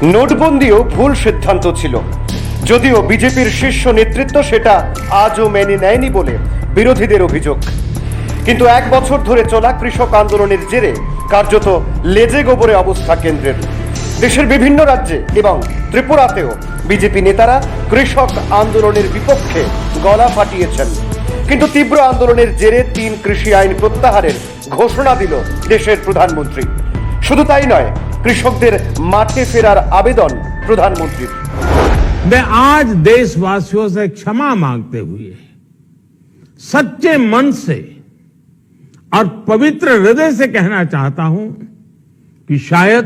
নোটবন্দিও ভুল সিদ্ধান্ত ছিল, যদিও বিজেপির শীর্ষ নেতৃত্ব সেটা আজও মেনে নেয়নি বলে বিরোধীদের অভিযোগ। কিন্তু এক বছর ধরে চলা কৃষক আন্দোলনের জেরে কার্যত লেজে গোবরে অবস্থা কেন্দ্রের। দেশের বিভিন্ন রাজ্যে এবং ত্রিপুরাতেও বিজেপি নেতারা কৃষক আন্দোলনের বিপক্ষে গলা ফাটিয়েছেন। কিন্তু তীব্র আন্দোলনের জেরে 3 কৃষি আইন প্রত্যাহারের ঘোষণা দিল দেশের প্রধানমন্ত্রী। শুধু তাই নয়, কৃষকদের মাঠে ফেরার আবেদন প্রধানমন্ত্রীর। मैं आज देशवासियों से क्षमा मांगते हुए सच्चे मन से और पवित्र हृदय से कहना चाहता हूं कि शायद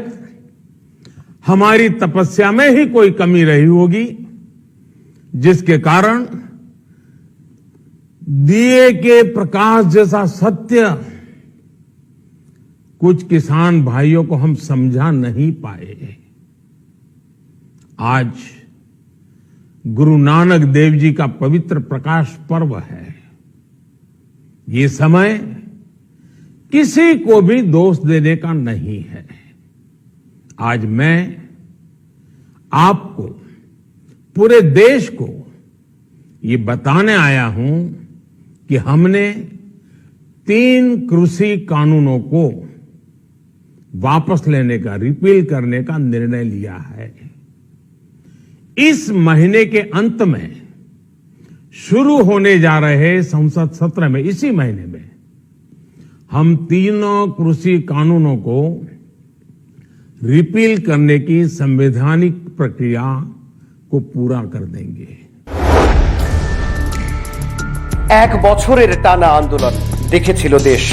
हमारी तपस्या में ही कोई कमी रही होगी, जिसके कारण दिए के प्रकाश जैसा सत्य कुछ किसान भाइयों को हम समझा नहीं पाए। आज गुरु नानक देव जी का पवित्र प्रकाश पर्व है। ये समय किसी को भी दोष देने का नहीं है। आज मैं आपको, पूरे देश को ये बताने आया हूं कि हमने 3 कृषि कानूनों को वापस लेने का, रिपील करने का निर्णय लिया है। इस महीने के अंत में शुरू होने जा रहे संसद सत्र में, इसी महीने में हम 3 कृषि कानूनों को रिपील करने की संवैधानिक प्रक्रिया को पूरा कर देंगे। এক বছরের টানা আন্দোলন দেখেছিল দেশ।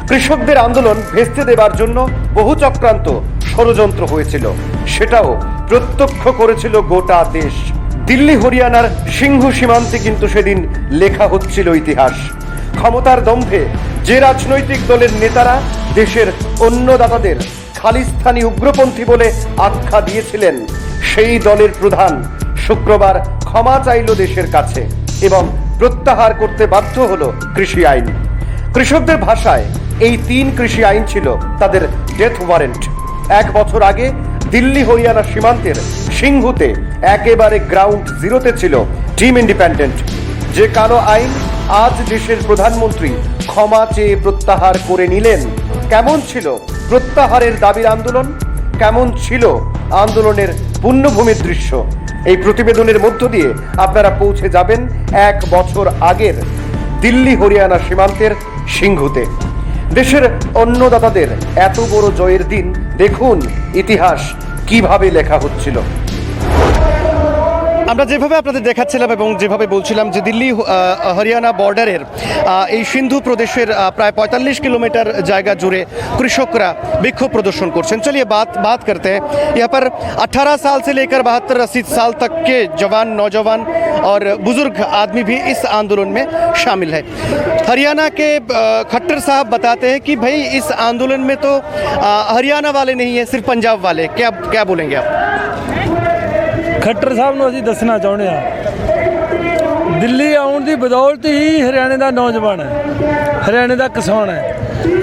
কৃষকদের আন্দোলন ভেস্তে দেবার জন্য বহু চক্রান্ত, ষড়যন্ত্র হয়েছিল, সেটাও প্রত্যক্ষ করেছিল গোটা দেশ। দিল্লি হরিয়ানার সিংহু সীমান্তে কিন্তু সেদিন লেখা হচ্ছিল ইতিহাস। ক্ষমতার দম্ভে যে রাজনৈতিক দলের নেতারা দেশের অন্নদাতাদের খালিস্তানি উগ্রপন্থী বলে আখ্যা দিয়েছিলেন, সেই দলের প্রধান শুক্রবার ক্ষমা চাইল দেশের কাছে এবং প্রত্যাহার করতে বাধ্য হলো কৃষি আইন। কৃষকদের ভাষায় এই 3 কৃষি আইন ছিল তাদের ডেথ ওয়ারেন্ট। এক বছর আগে দিল্লি হরিয়ানা সীমান্তের সিংহুতে একেবারে গ্রাউন্ড জিরোতে ছিল টিম ইন্ডিপেন্ডেন্ট। যে কালো আইন আজ দেশের প্রধানমন্ত্রী ক্ষমা চেয়ে প্রত্যাহার করে নিলেন। কেমন ছিল প্রত্যাহারের দাবির আন্দোলন, কেমন ছিল আন্দোলনের পুণ্যভূমির দৃশ্য, এই প্রতিবেদনের মধ্য দিয়ে আপনারা পৌঁছে যাবেন 1 বছর আগের দিল্লি হরিয়ানা সীমান্তের সিংহুতে। দেশের অন্নদাতাদের এত বড় জয়ের দিন দেখুন ইতিহাস কিভাবে লেখা হচ্ছিল। আমরা যেভাবে আপনাদের দেখাচ্ছিলাম এবং যেভাবে বলছিলাম যে দিল্লি হরিয়ানা বর্ডারের এই সিন্ধু প্রদেশের প্রায় 45 কিলোমিটার জায়গা জুড়ে কৃষকরা বিক্ষোভ প্রদর্শন করছেন। चलिए बात करते हैं। यहाँ पर 18 साल से लेकर 72-80 साल तक के जवान, नौजवान और बुजुर्ग आदमी भी इस आंदोलन में शामिल है। हरियाणा के खट्टर साहब बताते हैं कि भाई इस आंदोलन में तो हरियाणा वाले नहीं है, सिर्फ पंजाब वाले। क्या बोलेंगे आप? खट्टर साहब ਨੂੰ ਅਸੀਂ ਦੱਸਣਾ ਚਾਹੁੰਦੇ ਆ, ਦਿੱਲੀ ਆਉਣ ਦੀ ਬਦੌਲਤ ਹੀ ਹਰਿਆਣੇ ਦਾ ਨੌਜਵਾਨ ਹੈ, ਹਰਿਆਣੇ ਦਾ ਕਿਸਾਨ ਹੈ।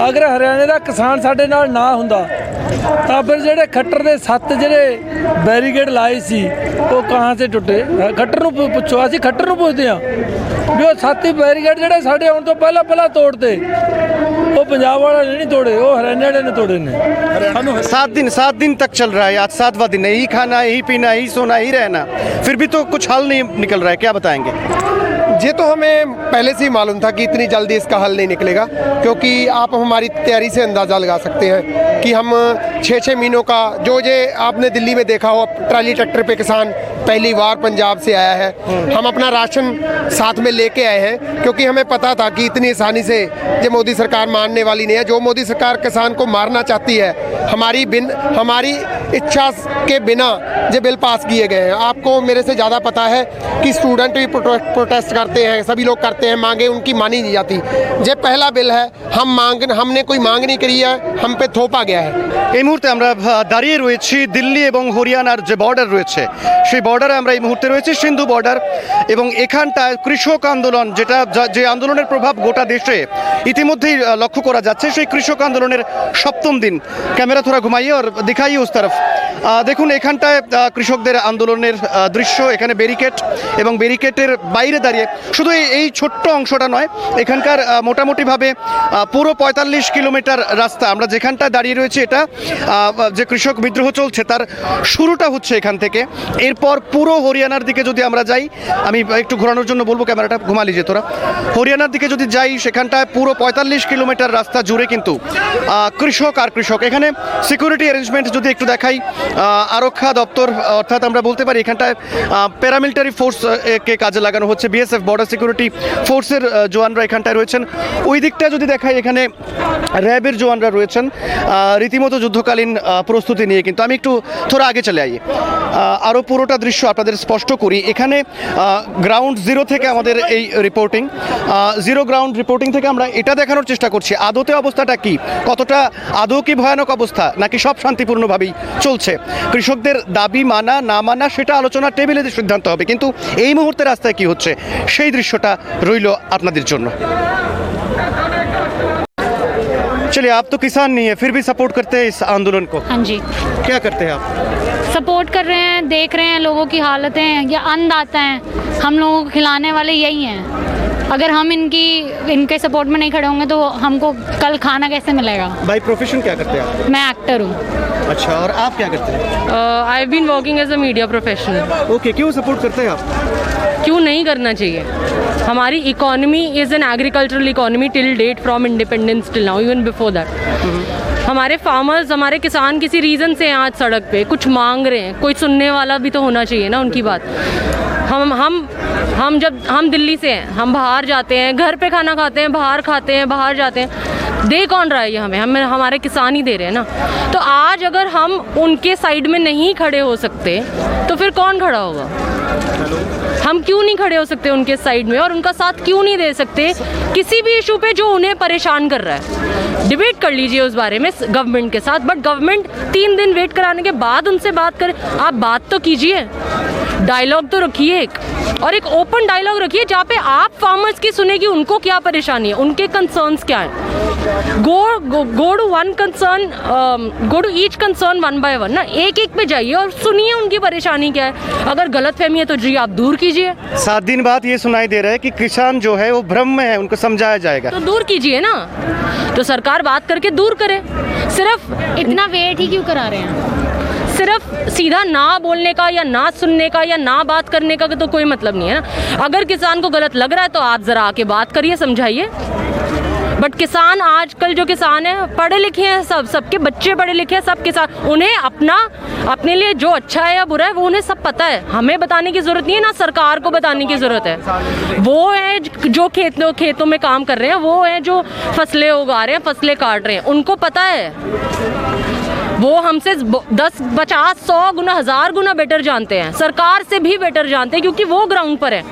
ਅਗਰ ਹਰਿਆਣੇ ਦਾ ਕਿਸਾਨ ਸਾਡੇ ਨਾਲ ਨਾ ਹੁੰਦਾ ਤਾਂ ਫਿਰ ਜਿਹੜੇ ਖੱਟਰ ਦੇ 7 ਜਿਹੜੇ ਬੈਰੀਕੇਡ ਲਾਏ ਸੀ ਉਹ ਕਹਾਂ ਸੇ ਟੁੱਟੇ। ਖੱਟਰ ਨੂੰ ਪੁੱਛੋ, ਅਸੀਂ ਖੱਟਰ ਨੂੰ ਪੁੱਛਦੇ ਆ ਵੀ ਉਹ 7 ਹੀ ਬੈਰੀਕੇਡ ਜਿਹੜੇ ਸਾਡੇ ਆਉਣ ਤੋਂ ਪਹਿਲਾਂ ਤੋੜਦੇ, वो पंजाब वाला नहीं तोड़े, वो हरियाणा वाले ने तोड़े ने। 7 दिन तक चल रहा है, आज 7वां दिन है। यही खाना, यही पीना, यही सोना, यही रहना, फिर भी तो कुछ हल नहीं निकल रहा है। क्या बताएंगे? ये तो हमें पहले से ही मालूम था कि इतनी जल्दी इसका हल नहीं निकलेगा, क्योंकि आप हमारी तैयारी से अंदाज़ा लगा सकते हैं कि हम 6-6 महीनों का जो आपने दिल्ली में देखा हो, ट्राली ट्रैक्टर पे किसान पहली बार पंजाब से आया है। हम अपना राशन साथ में लेके आए हैं, क्योंकि हमें पता था कि इतनी आसानी से ये मोदी सरकार मारने वाली नहीं है। जो मोदी सरकार किसान को मारना चाहती है, हमारी इच्छा के बिना ये बिल पास किए गए हैं। आपको मेरे से ज़्यादा पता है कि स्टूडेंट भी प्रोटेस्ट करते हैं, सभी लोग करते हैं, मांगे उनकी मानी नहीं जाती। ये पहला बिल है, हमने कोई मांग नहीं करी है, हम पे थोपा गया है। এই মুহূর্তে আমরা দাঁড়িয়ে রয়েছি দিল্লি এবং হরিয়ানার যে বর্ডার রয়েছে, সেই বর্ডারে আমরা এই মুহূর্তে রয়েছি, সিন্ধু বর্ডার। এবং এখানটায় কৃষক আন্দোলন, যে আন্দোলনের প্রভাব গোটা দেশে ইতিমধ্যেই লক্ষ্য করা যাচ্ছে, সেই কৃষক আন্দোলনের 7ম दिन। कैमरा थोड़ा घुमाइए और दिखाइए उस तरफ। দেখুন এখানটায় কৃষকদের আন্দোলনের দৃশ্য, এখানে ব্যারিকেড এবং ব্যারিকেডের বাইরে দাঁড়িয়ে শুধু এই ছোট্ট অংশটা নয়, এখানকার মোটামুটিভাবে পুরো 45 কিলোমিটার রাস্তা আমরা যেখানটায় দাঁড়িয়ে রয়েছে, এটা যে কৃষক বিদ্রোহ চলছে তার শুরুটা হচ্ছে এখান থেকে। এরপর পুরো হরিয়ানার দিকে যদি আমরা যাই, আমি একটু ঘোরানোর জন্য বলবো, ক্যামেরাটা ঘুমা লিজে তোরা, হরিয়ানার দিকে যদি যাই সেখানটায় পুরো 45 কিলোমিটার রাস্তা জুড়ে কিন্তু কৃষক আর কৃষক। এখানে সিকিউরিটি অ্যারেঞ্জমেন্ট যদি একটু দেখাই, আরক্ষা দপ্তর অর্থাৎ আমরা বলতে পারি এখানটায় প্যারামিলিটারি ফোর্স কে কাজে লাগানো হচ্ছে, বিএসএফ বর্ডার সিকিউরিটি ফোর্সের জওয়ানরা এখানটায় রয়েছেন। ওই দিকটা যদি দেখাই এখানে র্যাবের জওয়ানরা রয়েছেন রীতিমতো যুদ্ধকালীন প্রস্তুতি নিয়ে। কিন্তু আমি একটু থোড়া আগে চলে আই, আরও পুরোটা দৃশ্য আপনাদের স্পষ্ট করি। এখানে গ্রাউন্ড জিরো থেকে আমাদের এই রিপোর্টিং, জিরো গ্রাউন্ড রিপোর্টিং থেকে আমরা এটা দেখানোর চেষ্টা করছি আদতে অবস্থাটা কি, কতটা আদৌ কি ভয়ানক অবস্থা, নাকি সব শান্তিপূর্ণভাবেই চলছে। কৃষকদের দাবি মানা না মানা সেটা আলোচনার টেবিলে সিদ্ধান্ত হবে, কিন্তু এই মুহূর্তে রাস্তায় কি হচ্ছে সেই দৃশ্যটা রইল আপনাদের জন্য। चलिए, आप तो किसान नहीं है फिर भी सपोर्ट करते हैं इस आंदोलन को। हाँ जी, क्या करते हैं आप? सपोर्ट कर रहे हैं, देख रहे हैं लोगों की हालतें, या अन्नदाता हैं, हम लोगों को खिलाने वाले यही हैं। अगर हम इनके सपोर्ट में नहीं खड़े होंगे तो हमको कल खाना कैसे मिलेगा। भाई प्रोफेशन क्या करते हैं आप? मैं एक्टर हूँ। अच्छा, और आप क्या करते हैं? I have been working as a media professional. Okay, क्यों सपोर्ट करते हैं आप? क्यों नहीं करना चाहिए? हमारी economy is an agricultural economy till date from independence till now, even before that. हमारे फार्मर्स, हमारे किसान किसी रीज़न से हैं आज सड़क पे, कुछ मांग रहे हैं, कोई सुनने वाला भी तो होना चाहिए ना उनकी बात। हम दिल्ली से हैं, हम बाहर जाते हैं, घर पे खाना खाते हैं, बाहर खाते हैं, बाहर जाते हैं, दे कौन रहा है ये हमें हमारे किसान ही दे रहे हैं ना। तो आज अगर हम उनके साइड में नहीं खड़े हो सकते तो फिर कौन खड़ा होगा? हम क्यों नहीं खड़े हो सकते उनके साइड में, और उनका साथ क्यों नहीं दे सकते किसी भी इशू पे जो उन्हें परेशान कर रहा है? डिबेट कर लीजिए उस बारे में गवर्नमेंट के साथ, बट गवर्नमेंट 3 दिन वेट कराने के बाद उनसे बात करे। आप बात तो कीजिए, डायलॉग तो रखिए एक, और एक ओपन डायलॉग रखिए जहाँ पे आप फार्मर्स की सुने कि उनको क्या परेशानी है, उनके कंसर्न्स क्या है। Go to one concern, go to each concern one by one ना, एक एक पे जाइए और सुनिए उनकी परेशानी क्या है। अगर गलत फहमी है तो जी आप दूर कीजिए। 7 दिन बाद ये सुनाई दे रहा है कि किसान जो है वो भ्रम में है, उनको समझाया जाएगा। तो दूर कीजिए ना, तो सरकार बात करके दूर करे। सिर्फ इतना वेट ही क्यों करा रहे हैं? सिर्फ सीधा ना बोलने का या ना सुनने का या ना बात करने का तो कोई मतलब नहीं है ना। अगर किसान को गलत लग रहा है तो आप ज़रा आके बात करिए, समझाइए। बट किसान, आजकल जो किसान है पढ़े लिखे हैं, सबके बच्चे पढ़े लिखे हैं, सब किसान, उन्हें अपने लिए जो अच्छा है या बुरा है वो उन्हें सब पता है। हमें बताने की ज़रूरत नहीं है, ना सरकार को बताने की ज़रूरत है। वो है जो खेतों में काम कर रहे हैं, वो है जो फसलें उगा रहे हैं, फसलें काट रहे हैं, उनको पता है। वो हमसे 10, 50, 100 गुना, 1000 गुना बेटर जानते हैं, सरकार से भी बेटर जानते हैं, क्योंकि वो ग्राउंड पर है।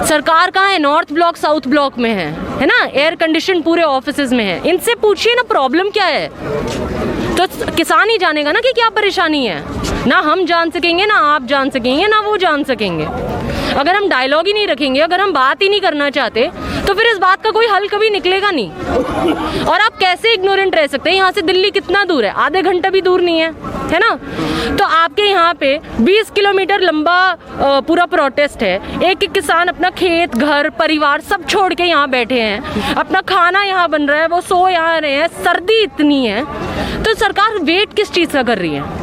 सरकार कहाँ है? नॉर्थ ब्लॉक, साउथ ब्लॉक में है ना, एयर कंडीशन पूरे ऑफिसेज में है। इनसे पूछिए ना प्रॉब्लम क्या है, तो किसान ही जानेगा ना कि क्या परेशानी है। ना हम जान सकेंगे, ना आप जान सकेंगे, ना वो जान सकेंगे। अगर हम डायलॉग ही नहीं रखेंगे, अगर हम बात ही नहीं करना चाहते, तो फिर इस बात का कोई हल कभी निकलेगा नहीं। और आप कैसे इग्नोरेंट रह सकते हैं? यहाँ से दिल्ली कितना दूर है? आधे घंटा भी दूर नहीं है ना। तो आपके यहाँ पे 20 किलोमीटर लंबा पूरा प्रोटेस्ट है। एक एक किसान अपना खेत, घर, परिवार सब छोड़ के यहाँ बैठे हैं, अपना खाना यहाँ बन रहा है, वो सो यहाँ रहे हैं, सर्दी इतनी है, तो सरकार वेट किस चीज़ का कर रही है?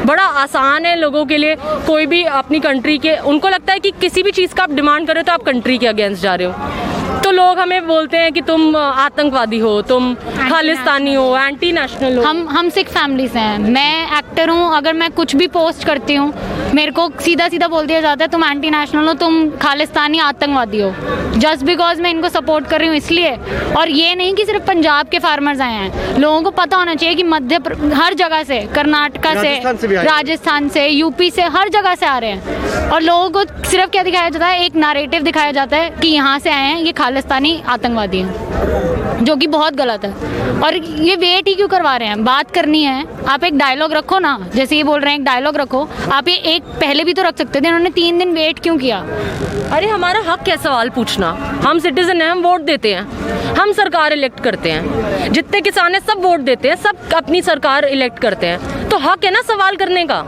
बड़ा आसान है लोगों के लिए, कोई भी अपनी कंट्री के, उनको लगता है कि किसी भी चीज़ का आप डिमांड करें तो आप कंट्री के अगेंस्ट जा रहे हो। तो लोग हमें बोलते हैं कि तुम आतंकवादी हो, तुम खालिस्तानी हो, एंटी नेशनल हो। हम सिख फैमिली से हैं, मैं एक्टर हूँ, अगर मैं कुछ भी पोस्ट करती हूँ मेरे को सीधा सीधा बोल दिया जाता है तुम एंटी नेशनल हो, तुम खालिस्तानी आतंकवादी हो, जस्ट बिकॉज मैं इनको सपोर्ट कर रही हूँ इसलिए। और ये नहीं कि सिर्फ पंजाब के फार्मर्स आए हैं, लोगों को पता होना चाहिए कि हर जगह से, कर्नाटका से, राजस्थान से, यूपी से, हर जगह से आ रहे हैं। और लोगों को सिर्फ क्या दिखाया जाता है? एक नैरेटिव दिखाया जाता है कि यहाँ से आए हैं, ये खालिस्तानी आतंकवादी हैं, जो कि बहुत गलत है। और ये वेट ही क्यों करवा रहे हैं? बात करनी है, आप एक डायलॉग रखो ना, जैसे ये बोल रहे हैं एक डायलॉग रखो, आप ये एक पहले भी तो रख सकते थे, उन्होंने 3 दिन वेट क्यों किया? अरे हमारा हक है सवाल पूछना, हम सिटीजन हैं, हम वोट देते हैं, हम सरकार इलेक्ट करते हैं, जितने किसान हैं सब वोट देते हैं, सब अपनी सरकार इलेक्ट करते हैं, तो हक है ना सवाल करने का।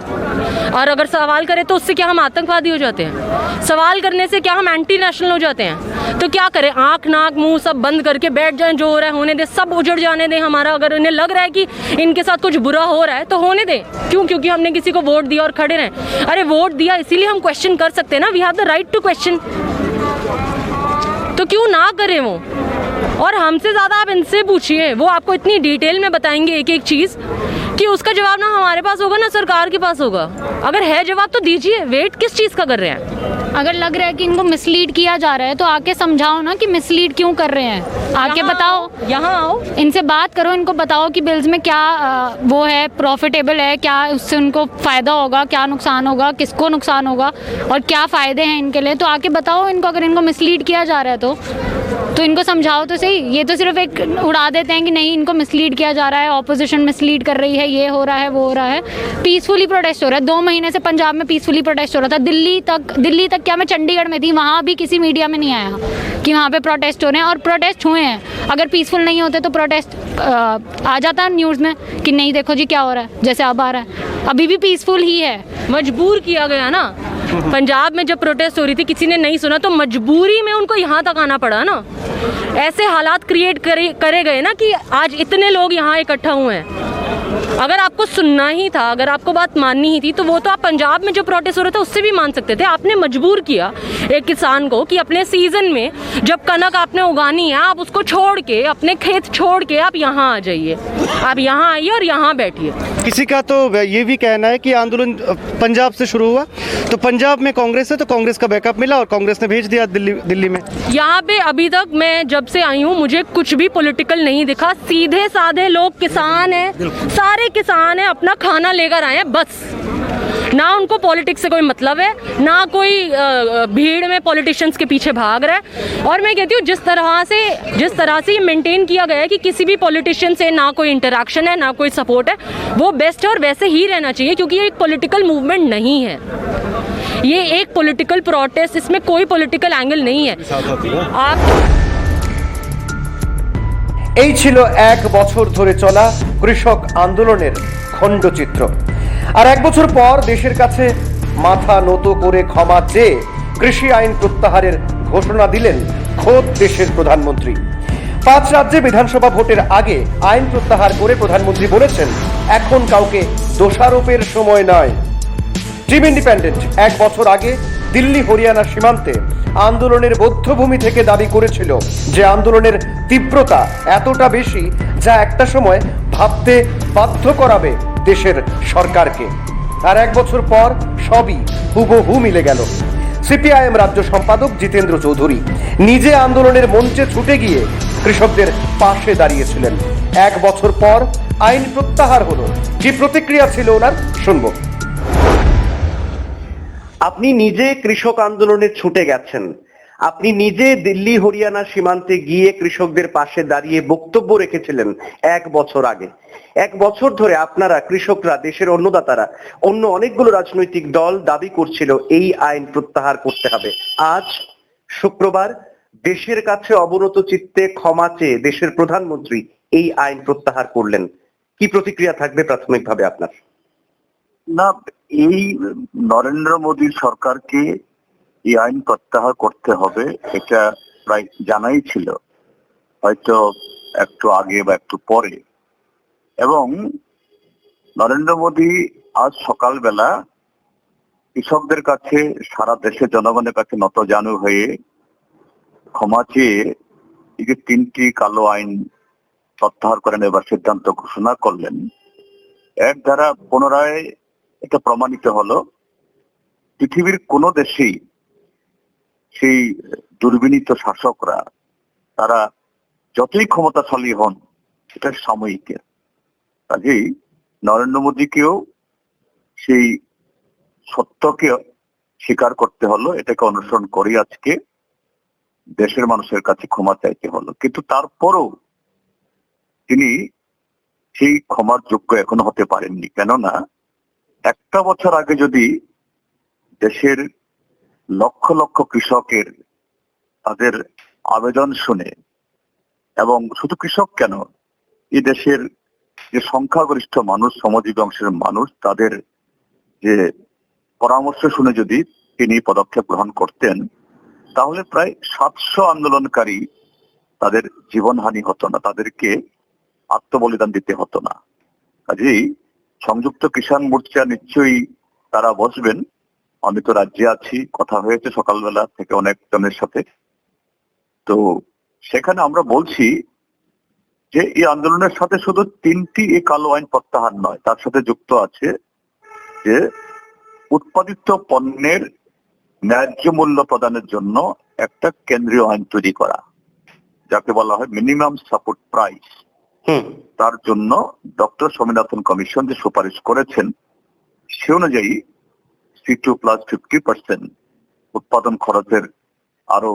और अगर सवाल करें तो उससे क्या हम आतंकवादी हो जाते हैं? सवाल करने से क्या हम एंटी नेशनल हो जाते हैं? तो क्या करें, आंख नाक मुंह सब बंद करके बैठ जाएं, जो हो रहा है होने दे, सब उजड़ जाने दें हमारा। अगर उन्हें लग रहा है कि इनके साथ कुछ बुरा हो रहा है तो होने दें। क्यों? क्योंकि हमने किसी को वोट दिया और खड़े रहें। अरे वोट दिया इसीलिए हम क्वेश्चन कर सकते हैं ना, we have the right to question. तो क्यों ना करें वो? और हमसे ज़्यादा आप इनसे पूछिए, वो आपको इतनी डिटेल में बताएंगे एक एक चीज़ कि उसका जवाब ना हमारे पास होगा ना सरकार के पास होगा। अगर है जवाब तो दीजिए, वेट किस चीज़ का कर रहे हैं? अगर लग रहा है कि इनको मिसलीड किया जा रहा है तो आके समझाओ ना कि मिसलीड क्यों कर रहे हैं, आके बताओ, यहाँ आओ, इनसे बात करो, इनको बताओ कि बिल्स में क्या वो है, प्रॉफिटेबल है क्या, उससे उनको फ़ायदा होगा, क्या नुकसान होगा, किसको नुकसान होगा और क्या फ़ायदे हैं इनके लिए, तो आके बताओ इनको। अगर इनको मिसलीड किया जा रहा है तो इनको समझाओ तो सही। ये तो सिर्फ एक उड़ा देते हैं कि नहीं इनको मिसलीड किया जा रहा है, ऑपोजिशन मिसलीड कर रही है, ये हो रहा है वो हो रहा है। पीसफुली प्रोटेस्ट हो रहा है, 2 महीने से पंजाब में पीसफुली प्रोटेस्ट हो रहा था। दिल्ली तक क्या, मैं चंडीगढ़ में थी, वहाँ भी किसी मीडिया में नहीं आया कि वहाँ पे प्रोटेस्ट हो रहे हैं, और प्रोटेस्ट हुए हैं। अगर पीसफुल नहीं होते तो प्रोटेस्ट आ जाता है न्यूज़ में कि नहीं देखो जी क्या हो रहा है, जैसे अब आ रहा है। अभी भी पीसफुल ही है, मजबूर किया गया ना। पंजाब में जब प्रोटेस्ट हो रही थी किसी ने नहीं सुना तो मजबूरी में उनको यहाँ तक आना पड़ा ना। ऐसे हालात क्रिएट करे गए ना कि आज इतने लोग यहाँ इकट्ठा हुए हैं। अगर आपको सुनना ही था, अगर आपको बात माननी ही थी तो वो तो आप पंजाब में जो प्रोटेस्ट हो रहा था उससे भी मान सकते थे। आपने मजबूर किया एक किसान को कि अपने सीजन में जब कनक आपने उगानी है आप उसको छोड़ के, अपने खेत छोड़ के आप यहाँ आ जाइए, आप यहाँ आइए और यहाँ बैठिए। किसी का तो ये भी कहना है कि आंदोलन पंजाब से शुरू हुआ, तो पंजाब में कांग्रेस है तो कांग्रेस का बैकअप मिला और कांग्रेस ने भेज दिया दिल्ली में। यहाँ पे अभी तक मैं जब से आई हूँ मुझे कुछ भी पॉलिटिकल नहीं दिखा। सीधे साधे लोग किसान हैं, सारे किसान हैं, अपना खाना लेकर आए हैं बस। ना उनको पॉलिटिक्स से कोई मतलब है, ना कोई भीड़ में पॉलिटिशियंस के पीछे भाग रहा है। और मैं कहती हूँ जिस तरह से ये मेंटेन किया गया है कि किसी भी पॉलिटिशियन से ना कोई इंटरेक्शन है, ना कोई सपोर्ट है, वो बेस्ट है और वैसे ही रहना चाहिए। क्योंकि ये एक पॉलिटिकल मूवमेंट नहीं है, ये एक पॉलिटिकल प्रोटेस्ट, इसमें कोई पॉलिटिकल एंगल नहीं है। এই ছিল 1 বছর ধরে চলা কৃষক আন্দোলনের খণ্ডচিত্র। আর 1 বছর পর দেশের কাছে মাথা নত করে ক্ষমা চেয়ে কৃষি আইন প্রত্যাহারের ঘোষণা দিলেন খোদ দেশের প্রধানমন্ত্রী। 5 রাজ্যে বিধানসভা ভোটের আগে আইন প্রত্যাহার করে প্রধানমন্ত্রী বলেছেন এখন কাউকে দোষারোপের সময় নয়। টিম ইন্ডিপেন্ডেন্ট 1 বছর আগে দিল্লি হরিয়ানা সীমান্তে আন্দোলনের বধ্যভূমি থেকে দাবি করেছিল যে আন্দোলনের তীব্রতা এতটা বেশি যা একটা সময় ভাবতে বাধ্য করাবে দেশের সরকারকে। আর 1 বছর পর সবই হুবহু মিলে গেল। সিপিআইএম রাজ্য সম্পাদক জিতেন্দ্র চৌধুরী নিজে আন্দোলনের মঞ্চে ছুটে গিয়ে কৃষকদের পাশে দাঁড়িয়েছিলেন। 1 বছর পর আইন প্রত্যাহার হলো, কি প্রতিক্রিয়া ছিল ওনার শুনবো। আপনি নিজে কৃষক আন্দোলনে ছুটে গেছেন, আপনি নিজে দিল্লি হরিয়ানা সীমান্তে গিয়ে কৃষকদের পাশে দাঁড়িয়ে বক্তব্য রেখেছিলেন 1 বছর আগে। 1 বছর ধরে আপনারা কৃষকরা, দেশের অন্নদাতারা, অন্য অনেকগুলো রাজনৈতিক দল দাবি করছিল এই আইন প্রত্যাহার করতে হবে। আজ শুক্রবার দেশের কাছে অবনত চিত্তে ক্ষমা চেয়ে দেশের প্রধানমন্ত্রী এই আইন প্রত্যাহার করলেন। কি প্রতিক্রিয়া থাকবে প্রাথমিকভাবে আপনার? না, এই নরেন্দ্র মোদী সরকারকে এই আইন প্রত্যাহার করতে হবে এটা প্রায় জানাই ছিল, হয়তো একটু আগে বা একটু পরে। এবং নরেন্দ্র মোদী আজ সকালবেলা কৃষকদের কাছে, সারা দেশের জনগণের কাছে নতজানু হয়ে ক্ষমা চেয়ে এই যে 3টি কালো আইন প্রত্যাহার করে নেবার সিদ্ধান্ত ঘোষণা করলেন। এর দ্বারা পুনরায় এটা প্রমাণিত হলো পৃথিবীর কোন দেশেই সেই দুর্বিনীত শাসকরা, তারা যতই ক্ষমতাশালী হন, এটা সাময়িক। কাজেই নরেন্দ্র মোদীকেও সেই সত্যকে স্বীকার করতে হলো, এটাকে অনুসরণ করে আজকে দেশের মানুষের কাছে ক্ষমা চাইতে হলো। কিন্তু তারপরও তিনি সেই ক্ষমার যোগ্য এখনো হতে পারেননি। কেননা 1 বছর আগে যদি দেশের লক্ষ লক্ষ কৃষকের তাদের আবেদন শুনে, এবং শুধু কৃষক কেন, এই দেশের যে সংখ্যাগরিষ্ঠ মানুষ, শ্রমজীবী অংশের মানুষ, তাদের যে পরামর্শ শুনে যদি তিনি পদক্ষেপ গ্রহণ করতেন, তাহলে প্রায় 700 আন্দোলনকারী তাদের জীবনহানি হতো না, তাদেরকে আত্মবলিদান দিতে হতো না। কাজেই সংযুক্ত কিষাণ মোর্চা নিশ্চয়ই তারা বসবেন। আমি তো রাজ্যে আছি, কথা হয়েছে সকালবেলা থেকে অনেক জনের সাথে। তো সেখানে আমরা বলছি যে এই আন্দোলনের সাথে শুধু 3টি এই কালো আইন প্রত্যাহার নয়, তার সাথে যুক্ত আছে যে উৎপাদিত পণ্যের ন্যায্য মূল্য প্রদানের জন্য একটা কেন্দ্রীয় আইন তৈরি করা, যাকে বলা হয় মিনিমাম সাপোর্ট প্রাইস। তার জন্য ডক্টর স্বামীনাথন কমিশন যে সুপারিশ করেছেন, সে অনুযায়ী C2 প্লাস 50% উৎপাদন খরচের আরো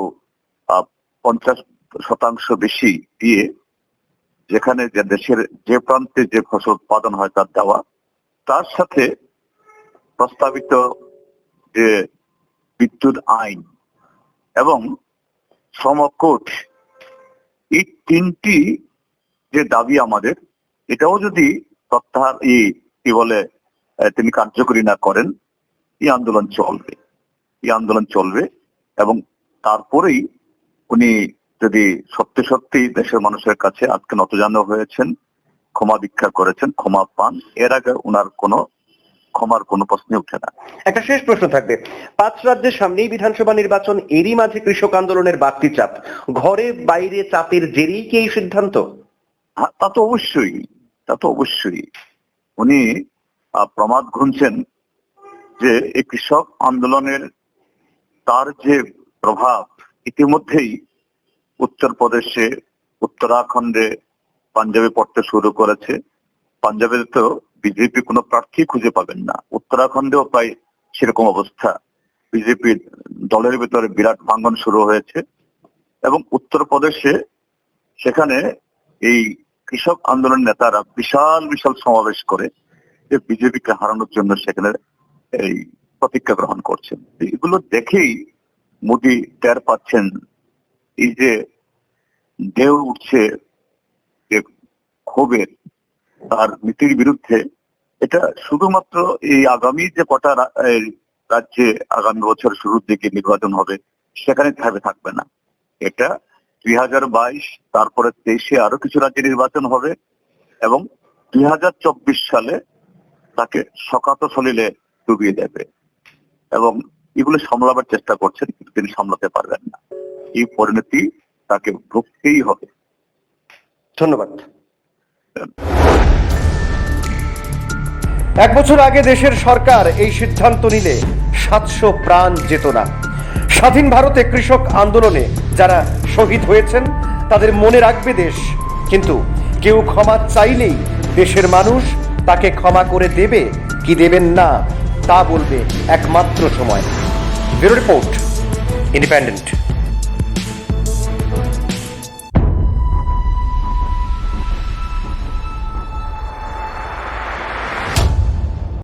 50% বেশি দিয়ে, যেখানে যে দেশের যে প্রান্তে যে ফসল উৎপাদন হয় তার দেওয়া, তার সাথে প্রস্তাবিত যে বিদ্যুৎ আইন এবং শ্রম কোড, এই 3টি যে দাবি আমাদের, এটাও যদি প্রত্যাহার কি বলে তিনি কার্যকরী না করেন, এই আন্দোলন চলবে। এবং তারপরেই উনি যদি সত্যি সত্যি দেশের মানুষের কাছে আজকে নতজানু হয়েছেন, ক্ষমা ভিক্ষা করেছেন, ক্ষমা পান, এর আগে ওনার ক্ষমার কোনো প্রশ্ন উঠে না। একটা শেষ প্রশ্ন থাকবে, 5 রাজ্যের সামনেই বিধানসভা নির্বাচন, এরই মাঝে কৃষক আন্দোলনের বাড়তি চাপ, ঘরে বাইরে চাপের জেরেই কি এই সিদ্ধান্ত? তা তো অবশ্যই উনি প্রমাদ গুনছেন যে এই কৃষক আন্দোলনের তার যে প্রভাব ইতিমধ্যেই উত্তরপ্রদেশে, উত্তরাখণ্ডে, পাঞ্জাবে পড়তে শুরু করেছে। পাঞ্জাবে তো বিজেপি কোনো প্রার্থী খুঁজে পাবেন না, উত্তরাখণ্ডেও প্রায় সেরকম অবস্থা, বিজেপি দলের ভিতরে বিরাট ভাঙন শুরু হয়েছে। এবং উত্তরপ্রদেশে সেখানে এই কৃষক আন্দোলন নেতারা বিশাল সমাবেশ করে যে বিজেপিকে হারানোর জন্য সেখানে এই প্রতিজ্ঞা গ্রহণ করছেন। এগুলো দেখেই মোদী টের পাচ্ছেন এই যে ঢেউ উঠছে যে ক্ষোভের, তার নীতির বিরুদ্ধে। এটা শুধুমাত্র এই আগামী যে কটা রাজ্যে আগামী বছর শুরুর দিকে নির্বাচন হবে সেখানে থাকবে না, এটা 2022, তারপরে 23-এ আরো কিছু রাজ্যে নির্বাচন হবে এবং 2024 সালে তাকে শকাত সলিলে ডুবিয়ে দেবে। এবং এগুলো সামলাবার চেষ্টা করছেন, কিন্তু তিনি সামলাতে পারবেন না। এই পরিণতি তাকে ভুগতেই হবে। ধন্যবাদ। 1 বছর আগে দেশের সরকার এই সিদ্ধান্ত নিলে 700 প্রাণ যেত না। স্বাধীন ভারতে কৃষক আন্দোলনে যারা শহীদ হয়েছেন তাদের মনে রাখবে দেশ, কিন্তু কেউ ক্ষমা চাইলেই দেশের মানুষ তাকে ক্ষমা করে দেবে কি দেবেন না তা বলবে একমাত্র সময়। Bureau report, independent.